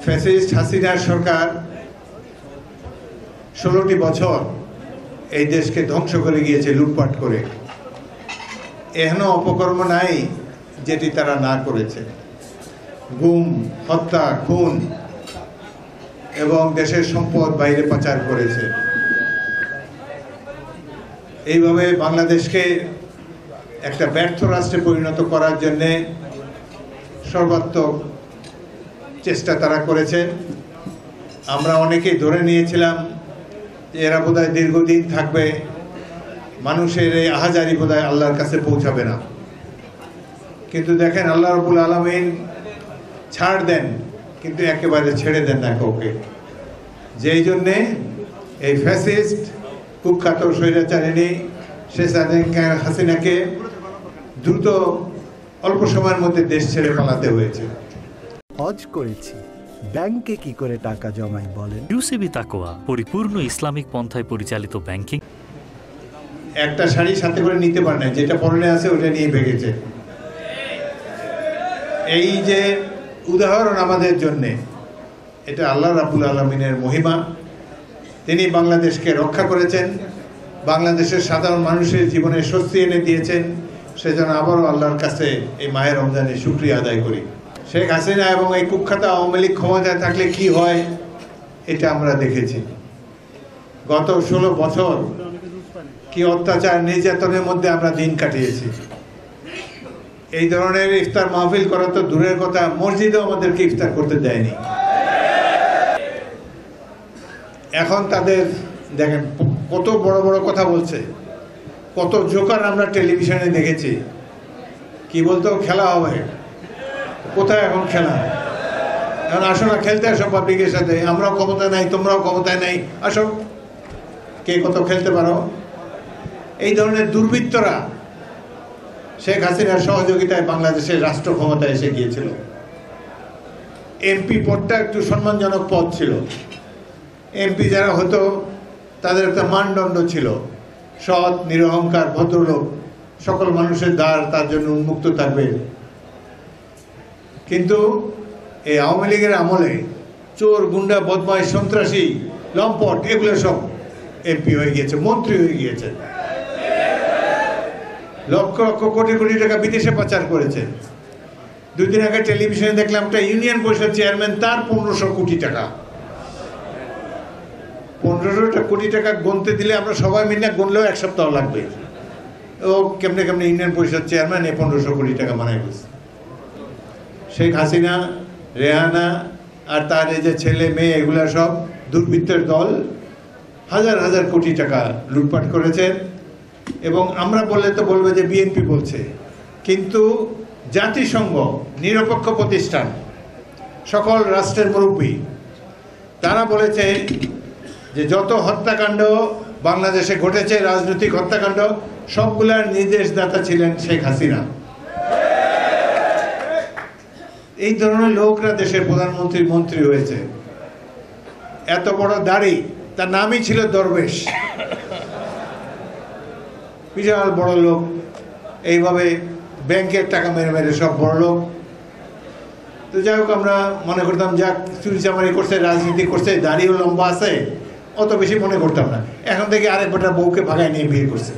Fascist হাসিনার সরকার 16টি বছর এই দেশকে ধ্বংস করে গিয়েছে লুটপাট করে। এখনো অপকর্ম নাই যেটি তারা না করেছে। গুম, হত্যা, খুন এবং দেশের সম্পদ বাইরে পাচার করেছে। এইভাবে বাংলাদেশকে একটা ব্যর্থ রাষ্ট্রে পরিণত করার জন্যে সর্বাত্মক চেষ্টা তারা করেছে। আমরা অনেকেই ধরে নিয়েছিলাম যে এরা বোধহয় দীর্ঘদিন থাকবে, মানুষের এই আহাজারি বোধহয় আল্লাহর কাছে পৌঁছাবে না। কিন্তু দেখেন, আল্লাহ রাব্বুল আলামিন ছাড় দেন কিন্তু একেবারে ছেড়ে দেন না কাউকে। যেই জন্যে এই ফ্যাসিস্ট কুখ্যাত স্বৈরাচারিণী শেখ হাসিনাকে দ্রুত অল্প সময়ের মধ্যে দেশ ছেড়ে পালাতে হয়েছে। হজ করেছি, ব্যাংকে কি করে টাকা জমাই বলেন? ইউসিবি তাকওয়া পরিপূর্ণ ইসলামিক পন্থায় পরিচালিত ব্যাংকিং। একটা শাড়ি সাথে করে নিতে পারে না, যেটা পরনে আছে ওটা নিয়ে ভেগেছে। এই যে উদাহরণ আমাদের জন্যে, এটা আল্লাহ রাব্বুল আলামিনের মহিমা। তিনি বাংলাদেশকে রক্ষা করেছেন, বাংলাদেশের সাধারণ মানুষের জীবনে স্বস্তি এনে দিয়েছেন। সেজন্য আবারও আল্লাহর কাছে এই মাহের রমজানের শুকরিয়া আদায় করি। শেখ হাসিনা এবং এই কুখ্যাত আওয়ামী লীগ ক্ষমতায় থাকলে কি হয় এটা আমরা দেখেছি। গত 16 বছর কি অত্যাচার নির্যাতনের মধ্যে আমরা দিন কাটিয়েছি। এই ধরনের ইফতার মাহফিল করা তো দূরের কথা, মসজিদেও আমাদেরকে ইফতার করতে দেয়নি। এখন তাদের দেখেন কত বড় বড় কথা বলছে, কত জোকার আমরা টেলিভিশনে দেখেছি। কি বলতো, খেলা হবে। কোথায় এখন খেলা? এখন আসো না, খেলতে আসো পাবলিকের সাথে। আমরাও ক্ষমতায় নাই, তোমরাও ক্ষমতায় নাই, আসো, কে কত খেলতে পারো। এই ধরনের দুর্বৃত্তরা শেখ হাসিনার সহযোগিতায় বাংলাদেশের রাষ্ট্র ক্ষমতায় এসে গিয়েছিল। এমপি পদটা একটু সম্মানজনক পদ ছিল। এমপি যারা হতো তাদের একটা মানদণ্ড ছিল, সৎ, নিরহংকার, ভদ্রলোক, সকল মানুষের দ্বার তার জন্য উন্মুক্ত থাকবে। কিন্তু এই আওয়ামী লীগের আমলে চোর, গুন্ডা, বদমাইশ, সন্ত্রাসী, লম্পট এগুলো সব এমপি হয়ে গিয়েছে, মন্ত্রী হয়ে গিয়েছে। লক্ষ লক্ষ কোটি কোটি টাকা বিদেশে পাচার করেছে। 2 দিন আগে টেলিভিশনে দেখলাম একটা ইউনিয়ন পরিষদ চেয়ারম্যান, তার 1500 কোটি টাকা। 1500 কোটি টাকা গুনতে দিলে আমরা সবাই মিলে গুনলেও 1 সপ্তাহ লাগবে। ও কেমনে কেমনে ইউনিয়ন পরিষদ চেয়ারম্যান এই 1500 কোটি টাকা বানাই দিচ্ছে। শেখ হাসিনা, রেহানা আর তার এই যে ছেলে মেয়ে, এগুলা সব দুর্বৃত্তের দল, হাজার হাজার কোটি টাকা লুটপাট করেছে। এবং আমরা বললে তো বলবে যে বিএনপি বলছে, কিন্তু জাতিসংঘ নিরপেক্ষ প্রতিষ্ঠান, সকল রাষ্ট্রের মুরব্বী, তারা বলেছে যে যত হত্যাকাণ্ড বাংলাদেশে ঘটেছে, রাজনৈতিক হত্যাকাণ্ড, সবগুলার নির্দেশদাতা ছিলেন শেখ হাসিনা। এই ধরনের লোকরা দেশের প্রধানমন্ত্রী, মন্ত্রী হয়েছে। এত বড় দাড়ি, তার নামই ছিল দরবেশ। বিশাল বড় লোক, এইভাবে ব্যাংকের টাকা মেরে মেরে সব বড় লোক। তো যাই হোক, আমরা মনে করতাম যাক চুরিচামারি করছে, রাজনীতি করছে, দাড়িও লম্বা আছে, অত বেশি মনে করতাম না। এখন থেকে আরেক বেটা বউকে ভাগায় নিয়ে বিয়ে করছে।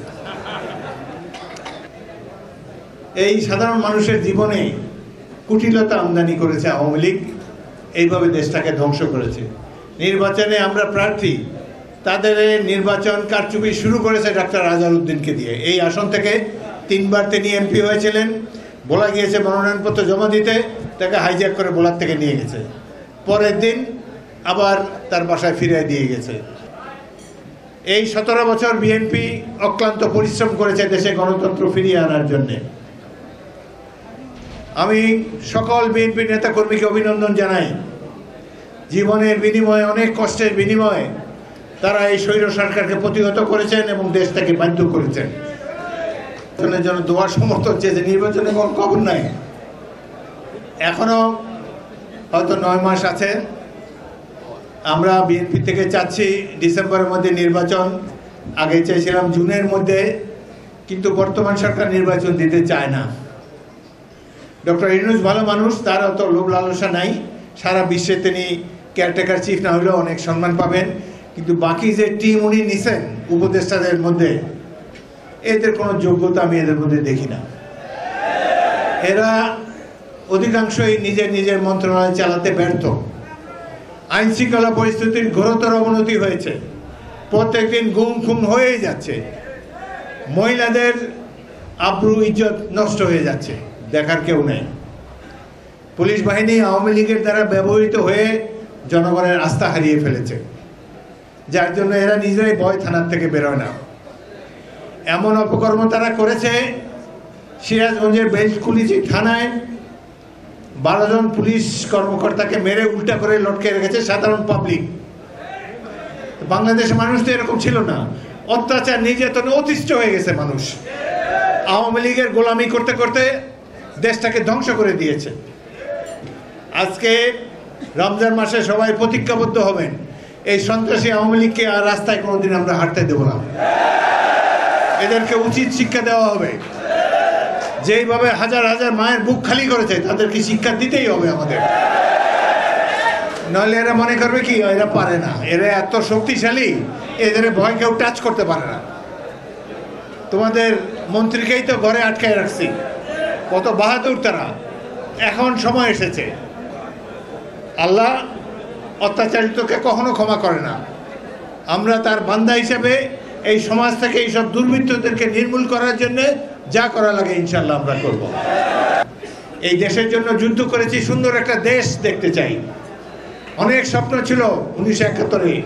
এই সাধারণ মানুষের জীবনে কুটিলতা আমদানি করেছে আওয়ামী লীগ, এইভাবে দেশটাকে ধ্বংস করেছে। নির্বাচনে আমরা প্রার্থী, তাদের নির্বাচন কারচুপি শুরু করেছে ডাক্তার আজহারউদ্দিনকে দিয়ে। এই আসন থেকে 3 বার তিনি এমপি হয়েছিলেন। বলা গিয়েছে মনোনয়নপত্র জমা দিতে, তাকে হাইজ্যাক করে বোলার থেকে নিয়ে গেছে। পরের দিন আবার তার বাসায় ফিরিয়ে দিয়ে গেছে। এই 17 বছর বিএনপি অক্লান্ত পরিশ্রম করেছে দেশে গণতন্ত্র ফিরিয়ে আনার জন্যে। আমি সকল বিএনপি নেতাকর্মীকে অভিনন্দন জানাই। জীবনের বিনিময়ে, অনেক কষ্টের বিনিময়ে তারা এই স্বৈর সরকারকে প্রতিহত করেছেন এবং দেশটাকে বাধ্য করেছেন। জন্য দোয়া সমর্থন চেয়েছে। নির্বাচনে কোনো খবর নাই, এখনো হয়তো 9 মাস আছে। আমরা বিএনপি থেকে চাচ্ছি ডিসেম্বরের মধ্যে নির্বাচন, আগে চাইছিলাম জুনের মধ্যে, কিন্তু বর্তমান সরকার নির্বাচন দিতে চায় না। ডক্টর ইউনূস ভালো মানুষ, তার অত লোভ লালসা নাই, সারা বিশ্বে তিনি কেয়ারটেকার চিফ না হলেও অনেক সম্মান পাবেন, কিন্তু বাকি যে টিম উনি নিছেন উপদেষ্টাদের মধ্যে, এদের কোনো যোগ্যতা আমি এদের মধ্যে দেখি না। এরা অধিকাংশই নিজের নিজের মন্ত্রণালয় চালাতে ব্যর্থ। আইন শৃঙ্খলা পরিস্থিতির ঘোরতর অবনতি হয়েছে, প্রত্যেকদিন গুম খুম হয়েই যাচ্ছে, মহিলাদের আব্রু ইজ্জত নষ্ট হয়ে যাচ্ছে, দেখার কেউ নেই। পুলিশ বাহিনী আওয়ামী লীগের দ্বারা ব্যবহৃত হয়ে জনগণের আস্থা হারিয়ে ফেলেছে, যার জন্য এরা নিজেরাই ভয় থানার থেকে বেরোয় না। এমন অপকর্ম তারা করেছে, সিরাজগঞ্জের বেলকুলিচি থানায় 12 জন পুলিশ কর্মকর্তাকে মেরে উল্টা করে লটকে রেখেছে সাধারণ পাবলিক। বাংলাদেশের মানুষ তো এরকম ছিল না, অত্যাচার নির্যাতনে অতিষ্ঠ হয়ে গেছে মানুষ। আওয়ামী লীগের গোলামি করতে করতে দেশটাকে ধ্বংস করে দিয়েছে। আজকে রমজান মাসে সবাই প্রতিজ্ঞাবদ্ধ হবেন, এই সন্ত্রাসী আওয়ামী লীগকে আর রাস্তায় কোনোদিন আমরা হাঁটতে দেব না। এদেরকে উচিত শিক্ষা দেওয়া হবে। যেইভাবে হাজার হাজার মায়ের বুক খালি করেছে, তাদেরকে শিক্ষা দিতেই হবে আমাদের। নাহলে এরা মনে করবে কি এরা পারে না, এরা এত শক্তিশালী, এদের ভয় কেউ টাচ করতে পারে না। তোমাদের মন্ত্রীকেই তো ঘরে আটকায় রাখছি, কত বাহাদুর তারা। এখন সময় এসেছে, আল্লাহ অত্যাচারিতকে কখনো ক্ষমা করে না। আমরা তার বান্দা হিসেবে এই সমাজ থেকে এইসব দুর্বৃত্তদেরকে নির্মূল করার জন্য যা করা লাগে ইনশাল্লাহ আমরা করব। এই দেশের জন্য যুদ্ধ করেছি, সুন্দর একটা দেশ দেখতে চাই। অনেক স্বপ্ন ছিল 1971-এ,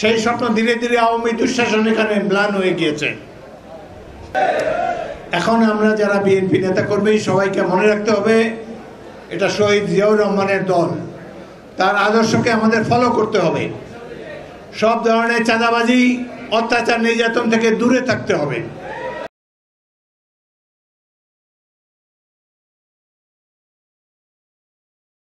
সেই স্বপ্ন ধীরে ধীরে আওয়ামী দুঃশাসন এখানে ম্লান হয়ে গিয়েছে। এখন আমরা যারা বিএনপি নেতা কর্মী, সবাইকে মনে রাখতে হবে এটা শহীদ জিয়াউর রহমানের দল, তার আদর্শকে আমাদের ফলো করতে হবে। সব ধরনের চাঁদাবাজি, অত্যাচার, নির্যাতন থেকে দূরে থাকতে হবে।